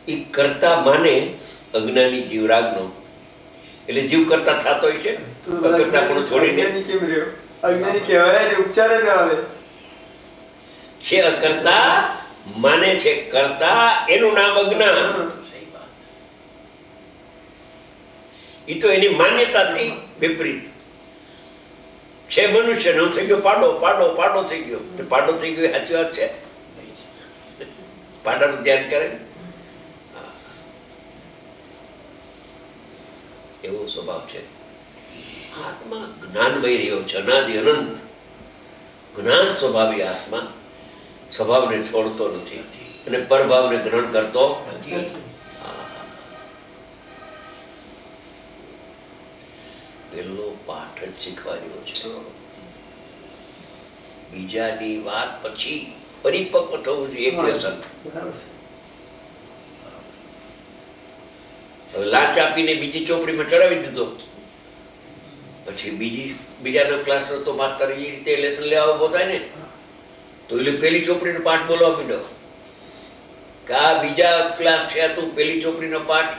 એ કરતા માને અજ્ઞાની જીવરાગનો, એટલે જીવ કરતા થતો હોય છે, કરતા પણ છોડીને કેમ રહ્યો? અજ્ઞાની કહેવાય ને, ઉપચાર જ ના આવે છે. અકર્તા માને છે કરતા, એનું નામ અજ્ઞાન. એ તો એની માન્યતા થઈ વિપરીત છે. મનુષ્ય નો થઈ ગયો પાડો, પાડો પાડો થઈ ગયો. પાડો થઈ ગયો સાચી વાત છે? પાડાનું ધ્યાન કરે, એવો સ્વભાવ છે. આત્મા જ્ઞાનમય રહ્યો છે, અનાદિ અનંત જ્ઞાન સ્વભાવી આત્મા સ્વભાવને છોડતો નથી અને પરભાવને ગ્રહણ કરતો નથી. પહેલો પાઠ જ શીખવાડ્યો છે. બીજાની વાત પછી પરિપક્વ થવું છે એક વ્યસન. હવે લાંચ આપીને બીજી ચોપડીમાં ચડાવી દીધો, પછી બીજાના ક્લાસનો તો માસ્તર એ રીતે લેસન લેવા ઉભો થાય ને, તો એટલે પેલી ચોપડીનો પાઠ બોલવા માંડ્યો કે આ બીજા ક્લાસ છે, તું પેલી ચોપડીનો પાઠ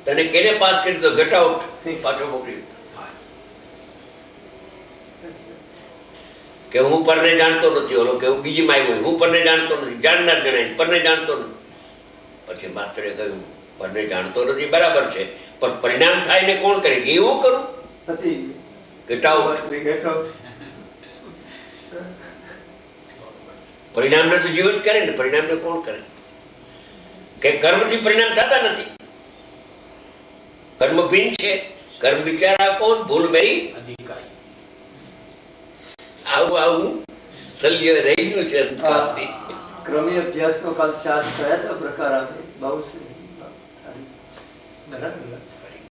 તને કેને પાસ કરી દીધો? ગેટ આઉટ, પાછો મોકલી. કે હું પરને જાણતો નથી, ઓલો કે હું બીજી માં આવ્યો, હું પરને જાણતો નથી, જાણનાર જણાય, પરને જાણતો નથી. પછી માસ્તરે કહ્યું પરને જાણતો નથી બરાબર છે, પણ પરિણામ થાય ને કોણ કરે? કે એવું કરું, ગેટ આઉટ. પરિણામને તો જીવ જ કરે ને, પરિણામને કોણ કરે? કે કર્મથી પરિણામ થતા નથી, કર્મ ભિન્ન છે. કર્મ બિચારા કોણ? ભૂલ મેરી અધિકારી. આવું આવું સલ્ય રહ્યું છે. ક્રમિક અભ્યાસનો કાલ 4 કયા પ્રકાર આવે? બહુ સારી બરાબર.